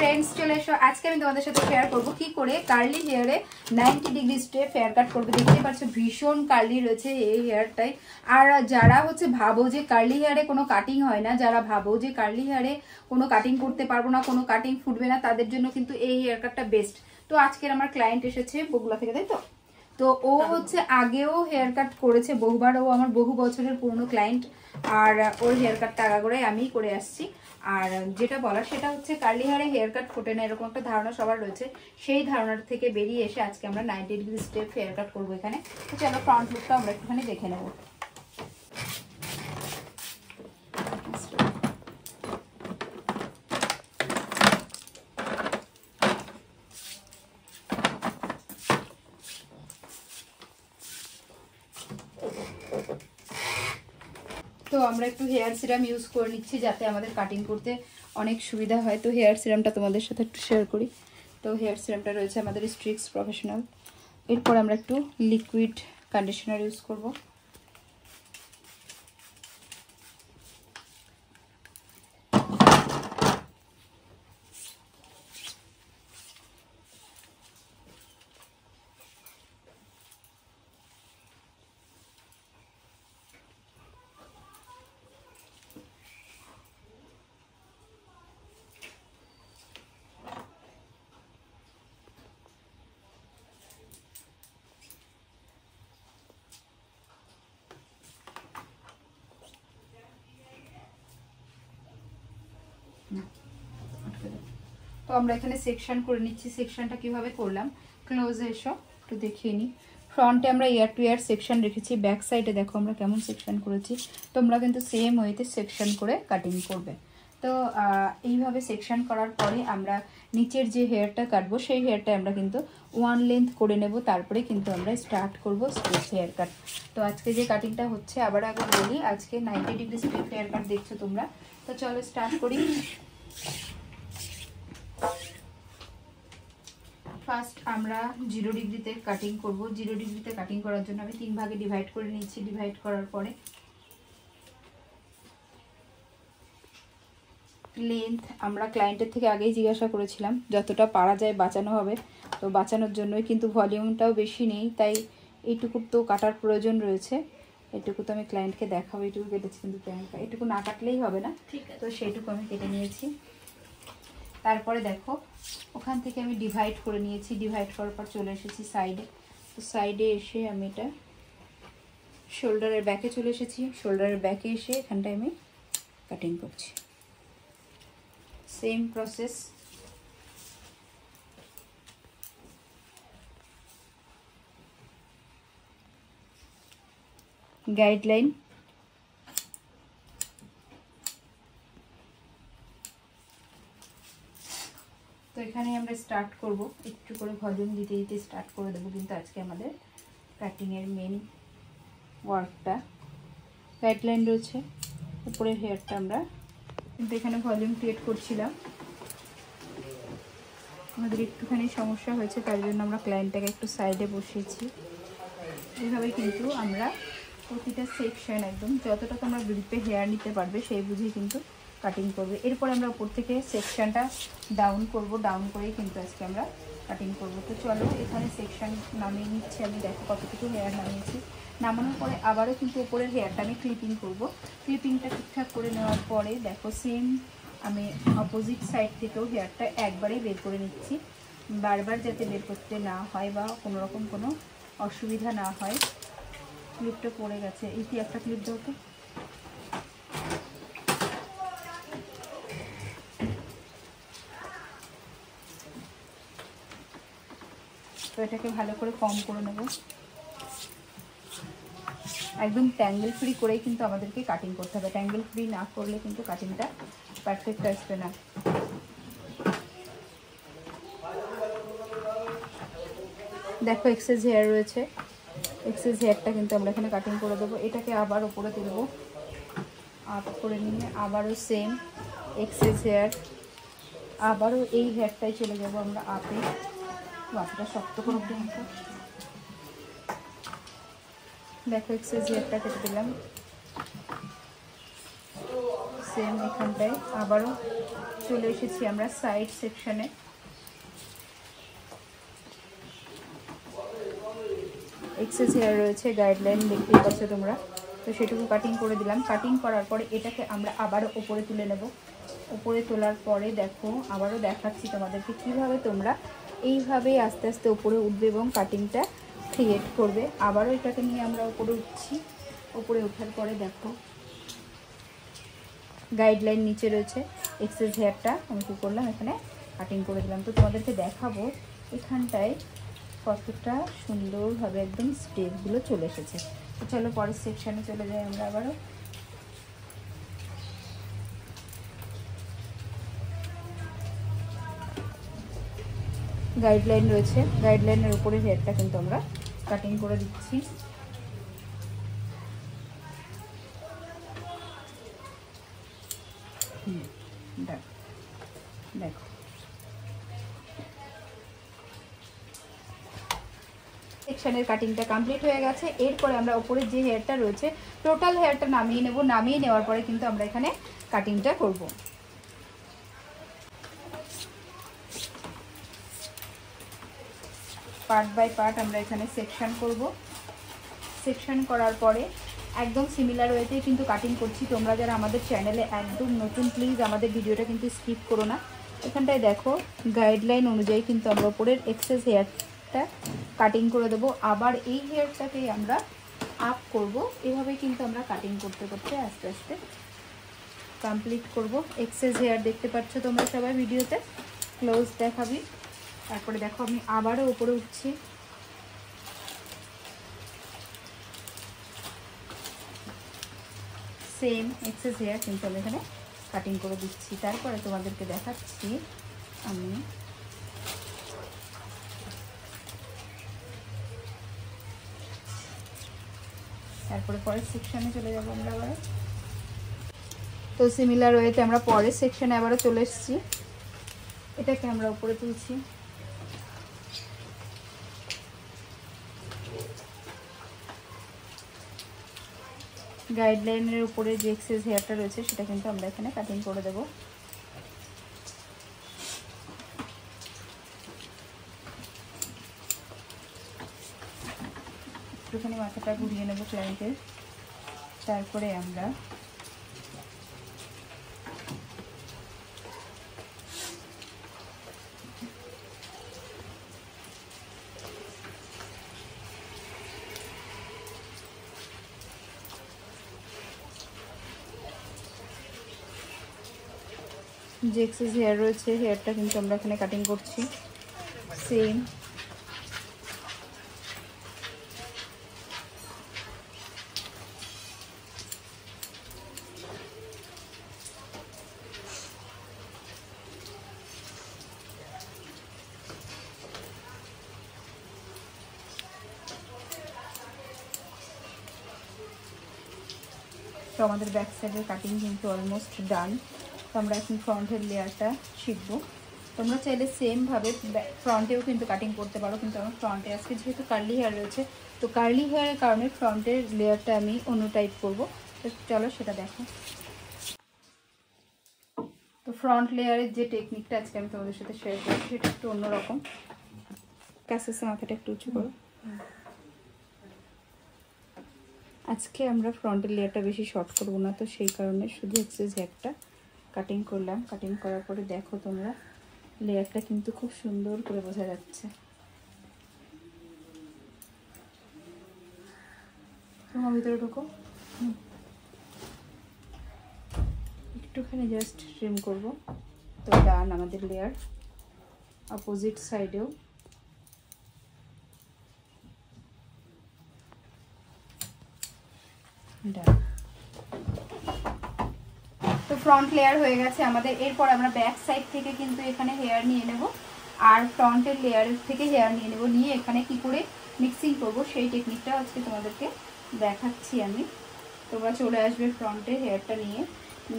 Friends চলে এসো। আজকে আমি তোমাদের সাথে শেয়ার করব কি করে কার্লি হেয়ারে 90 ডিগ্রি স্টেপ হেয়ার কাট করবে। দেখতেই পাচ্ছ ভীষণ কার্লি রয়েছে এই হেয়ারটাই। আর যারা হচ্ছে ভাবো যে কার্লি হেয়ারে কোনো কাটিং হয় না, যারা ভাবো যে কার্লি হেয়ারে কোনো কাটিং করতে পারবো না, কোনো কাটিং ফুটবে না, তাদের জন্য কিন্তু এই হেয়ার কাটটা বেস্ট। তো আজকের আমার ক্লায়েন্ট এসেছে বগুলা থেকে, তাই তো? তো ও হচ্ছে আগেও হেয়ার কাট করেছে বহুবার, ও আমার বহু বছরের পুরনো ক্লায়েন্ট। আর ওর হেয়ার কাটটা আগাগোড়াই আমিই করে আসছি। আর যেটা বলার সেটা হচ্ছে কার্লি হেয়ারে হেয়ার কাট ফোটে না এরকম একটা ধারণা সবার রয়েছে। সেই ধারণার থেকে বেরিয়ে এসে আজকে আমরা 90 ডিগ্রি স্টেপ হেয়ার কাট করবো এখানে। তো চলো ফ্রন্ট লুকটা আমরা একটুখানি দেখে নেবো। তো আমরা একটু হেয়ার সিরাম ইউজ করে নিচ্ছি যাতে আমাদের কাটিং করতে অনেক সুবিধা হয়। তো হেয়ার সিরামটা তোমাদের সাথে একটু শেয়ার করি। তো হেয়ার সিরামটা রয়েছে আমাদের স্ট্রিক্স প্রফেশনাল। এরপর আমরা একটু লিকুইড কন্ডিশনার ইউজ করব। তো আমরা এখানে সেকশন করে নিচ্ছি। সেকশনটা কিভাবে করলাম ক্লোজে এসো একটু দেখিয়ে নিই। ফ্রন্টে আমরা ইয়ার টু ইয়ার সেকশন রেখেছি, ব্যাক সাইডে দেখো আমরা কেমন সেকশন করেছি। তোমরা কিন্তু সেম ওয়েতে সেকশন করে কাটিং করবে। তো এইভাবে সেকশন করার পরে আমরা নিচের যে হেয়ারটা কাটবো সেই হেয়ারটা আমরা কিন্তু ওয়ান লেন্থ করে নেব। তারপরে কিন্তু আমরা স্টার্ট করব স্ট্রেট হেয়ার কাট। তো আজকে যে কাটিংটা হচ্ছে আবার আগে বলি, আজকে 90 ডিগ্রি স্ট্রেট হেয়ার কাট দেখছো তোমরা। তো চলো স্টার্ট করি। ফার্স্ট আমরা 0 ডিগ্রিতে কাটিং করব। 0 ডিগ্রিতে কাটিং করার জন্য আমি 3 ভাগে ডিভাইড করে নিচ্ছি। ডিভাইড করার পরে লেন্থ আমরা ক্লায়েন্টের থেকে আগেই জিজ্ঞাসা করেছিলাম যতটা পারা যায় বাঁচানো হবে। তো বাঁচানোর জন্যই কিন্তু ভলিউমটাও বেশি নেই, তাই এইটুকু তো কাটার প্রয়োজন রয়েছে। এটুকু তো আমি ক্লায়েন্টকে দেখাবো। এইটুকু কেটেছি কিন্তু এটুকু না কাটলেই হবে না, ঠিক আছে? তো সেইটুকু আমি কেটে নিয়েছি। তারপরে দেখো ওখান থেকে আমি ডিভাইড করে নিয়েছি। ডিভাইড করার পর চলে এসেছি সাইডে। তো সাইডে এসে আমি এটা শোল্ডারের ব্যাকে চলে এসেছি। শোল্ডারের ব্যাকে এসে এখানটায় আমি কাটিং করছি। Same process. গাইডলাইন। তো এখানে আমরা স্টার্ট করব, একটু করে ভলিউম দিতে দিতে স্টার্ট করে দেবো কিন্তু আজকে আমাদের কাটিংয়ের মেন ওয়ার্কটা। গাইডলাইন রয়েছে, উপরের হেয়ারটা আমরা কিন্তু এখানে ভলিউম ক্রিয়েট করছিলাম। আমাদের একটুখানি সমস্যা হয়েছে, তার জন্য আমরা ক্লায়েন্টটাকে একটু সাইডে বসিয়েছি। এইভাবে কিন্তু আমরা প্রতিটা সেকশন একদম যতটা তোমরা গ্রিপে হেয়ার নিতে পারবে সেই বুঝেই কিন্তু কাটিং করবে। এরপর আমরা উপর থেকে সেকশনটা ডাউন করব। ডাউন করেই কিন্তু আজকে আমরা কাটিং করব। তো চলো এখানে সেকশন নামিয়ে নিচ্ছি আমি। দেখো কতটুকু হেয়ার নামিয়েছি। নামানোর পরে আবারও কিন্তু উপরের হেয়ারটা আমি ক্লিপিং করব। ক্লিপিংটা ঠিকঠাক করে নেওয়ার পরে দেখো সেম আমি অপোজিট সাইড থেকেও হেয়ারটা একবারেই বের করে নিচ্ছি, বারবার যাতে বের করতে না হয় বা কোনো রকম কোনো অসুবিধা না হয়। ক্লিপটা পড়ে গেছে, এই কি একটা ক্লিপ দাও তো। তো এটাকে ভালো করে কম করে নেব। একদম ট্যাঙ্গেল ফ্রি করেই কিন্তু আমাদেরকে কাটিং করতে হবে। ট্যাঙ্গেল ফ্রি না করলে কিন্তু কাটিংটা পারফেক্ট আসবে না। দেখো এক্সেস হেয়ার রয়েছে, এক্সেস হেয়ারটা কিন্তু আমরা এখানে কাটিং করে দেবো। এটাকে আবার উপরে তুলব, আপ করে নিয়ে আবারও সেম এক্সেস হেয়ার, আবারও এই হেয়ারটাই চলে যাব আমরা আপে। মাথাটা শক্ত করে দেখো এক্সেস হেয়ারটা কেটে দিলাম। সেম এখানটায় আবারও চলে এসেছি আমরা সাইড সেকশনে। এক্সেস হেয়ার রয়েছে, গাইডলাইন দেখতেই পাচ্ছ তোমরা, তো সেটুকু কাটিং করে দিলাম। কাটিং করার পরে এটাকে আমরা আবারও ওপরে তুলে নেব। ওপরে তোলার পরে দেখো আবারও দেখাচ্ছি তোমাদেরকে কিভাবে তোমরা এইভাবেই আস্তে আস্তে ওপরে উঠবে এবং কাটিংটা ক্রিয়েট করবে। আবারও এটাকে নিয়ে আমরা ওপরে উঠছি। ওপরে ওঠার পরে দেখো গাইডলাইন নিচে রয়েছে, এক্সেস হেয়ারটা আমি কী করলাম এখানে কাটিং করে দিলাম। তো তোমাদেরকে দেখাবো এখানটায় কতটা সুন্দরভাবে একদম স্টেপগুলো চলে এসেছে। তো চলো পরের সেকশানে চলে যাই আমরা আবারও। গাইডলাইন রয়েছে, গাইডলাইনের উপরে হেয়ারটা কিন্তু আমরা কাটিং করে দিচ্ছি। দেখো সেকশনের কাটিংটা কমপ্লিট হয়ে গেছে। এরপরে আমরা উপরে যে হেয়ারটা রয়েছে টোটাল হেয়ারটা নামিয়ে নেব। নামিয়ে নেওয়ার পরে কিন্তু আমরা এখানে কাটিংটা করব। পার্ট বাই পার্ট আমরা এখানে সেকশন করব। সেকশন করার পরে একদম সিমিলার ওয়েতেই কিন্তু কাটিং করছি। তোমরা যারা আমাদের চ্যানেলে একদম নতুন প্লিজ আমাদের ভিডিওটা কিন্তু স্কিপ করো না। এখানটায় দেখো গাইডলাইন অনুযায়ী কিন্তু আমরা উপরের এক্সেস হেয়ারটা কাটিং করে দেবো। আবার এই হেয়ারটাকেই আমরা আপ করব। এভাবেই কিন্তু আমরা কাটিং করতে করতে আস্তে আস্তে কমপ্লিট করব। এক্সেস হেয়ার দেখতে পাচ্ছ তোমরা সবাই ভিডিওতে, ক্লোজ দেখাবি। তারপরে দেখো আমি আবারও উপরে উঠছি। সেম এক্সেস হেয়ার কিন্তু আমি এখানে কাটিং করে দিচ্ছি। তারপরে তোমাদেরকে দেখাচ্ছি আমি তারপরে পরের সেকশনে চলে যাবো আমরা আবার। তো সিমিলার ওয়েতে আমরা পরের সেকশনে আবারও চলে এসেছি। এটাকে আমরা উপরে তুলছি। গাইডলাইনের উপরে যে এক্সেস হেয়ারটা রয়েছে সেটা কিন্তু আমরা এখানে কাটিং করে দেব। একটুখানি মাথাটা ঘুরিয়ে নেব ক্লায়েন্টের। তারপরে আমরা যে এক্সেস হেয়ার রয়েছে হেয়ারটা কিন্তু আমরা এখানে কাটিং করছি। সেম তো আমাদের ব্যাক সাইডের কাটিং কিন্তু অলমোস্ট ডান। তো আমরা এখন ফ্রন্টের লেয়ারটা শিখব। তোমরা চাইলে সেমভাবে ফ্রন্টেও কিন্তু কাটিং করতে পারো, কিন্তু আমার ফ্রন্টে আজকে যেহেতু কার্লি হেয়ার রয়েছে তো কার্লি হেয়ারের কারণে ফ্রন্টের লেয়ারটা আমি অন্য টাইপ করব। তো চলো সেটা দেখো। তো ফ্রন্ট লেয়ারের যে টেকনিকটা আজকে আমি তোমাদের সাথে শেয়ার করছি সেটা একটু অন্যরকম। কাছে মাথাটা একটু উঁচু করো। আজকে আমরা ফ্রন্টের লেয়ারটা বেশি শর্ট করবো না, তো সেই কারণে শুধু এক্সেস হেয়ারটা কাটিং করলাম। কাটিং করার পরে দেখো তোমরা লেয়ারটা কিন্তু খুব সুন্দর করে বোঝা যাচ্ছে। তোমার ভিতরে ঢোকো, একটুখানি জাস্ট ট্রিম করব। তো ডান আমাদের লেয়ার। অপোজিট সাইডেও ডান। তো ফ্রন্ট লেয়ার হয়ে গেছে আমাদের। এরপর আমরা ব্যাক সাইড থেকে কিন্তু এখানে হেয়ার নিয়ে নেব আর ফ্রন্টের লেয়ারের থেকে হেয়ার নিয়ে নেব। নিয়ে এখানে কি করে মিক্সিং করব সেই টেকনিকটা আজকে তোমাদেরকে দেখাচ্ছি আমি। তোমরা চলে আসবে ফ্রন্টে হেয়ারটা নিয়ে।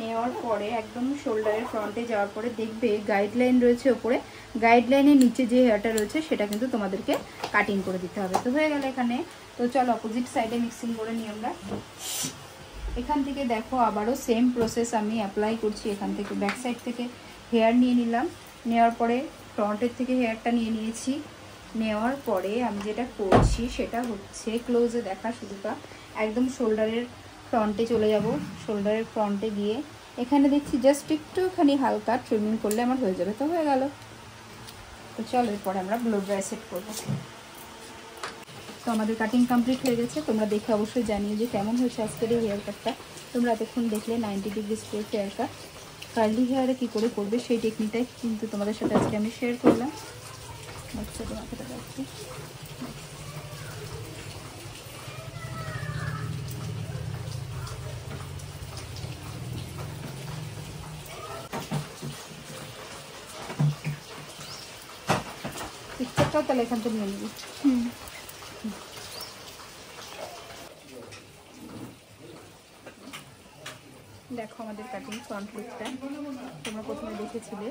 নেওয়ার পরে একদম শোল্ডারের ফ্রন্টে যাওয়ার পরে দেখবে গাইডলাইন রয়েছে ওপরে, গাইডলাইনের নিচে যে হেয়ারটা রয়েছে সেটা কিন্তু তোমাদেরকে কাটিং করে দিতে হবে। তো হয়ে গেল এখানে। তো চলো অপোজিট সাইডে মিক্সিং করে নিই আমরা। এখান থেকে দেখো আবারও সেম প্রসেস আমি অ্যাপ্লাই করছি। এখান থেকে ব্যাক সাইড থেকে হেয়ার নিয়ে নিলাম, নেওয়ার পরে ফ্রন্টের থেকে হেয়ারটা নিয়ে নিয়েছি। নেওয়ার পরে আমি যেটা করছি সেটা হচ্ছে ক্লোজে দেখা শুরুটা একদম শোল্ডারের ফ্রন্টে চলে যাব। শোল্ডারের ফ্রন্টে গিয়ে এখানে দেখছি জাস্ট একটুখানি হালকা ট্রিমিং করলে আমার হয়ে যাবে। তো হয়ে গেল। তো চলো এরপরে আমরা ব্লো ড্রাই সেট করবো। তো আমাদের কাটিং কমপ্লিট হয়ে গেছে। তোমরা দেখে অবশ্যই জানিও যে কেমন হয়েছে আজকের এই হেয়ার কাটটা। তোমরা এতক্ষণ দেখলে 90 degree straight hair cut. Curly হেয়ারে কী করে করবে সেই টেকনিকটাই কিন্তু তোমাদের সাথে আজকে আমি শেয়ার করলাম। ছোটো মাথাটা রাখছি। পিকচারটাও তাহলে এখান থেকে নিয়ে নিবি। দেখো আমাদের কাটিং ফ্রন্ট লুকটা তোমরা প্রথমে দেখেছিলে।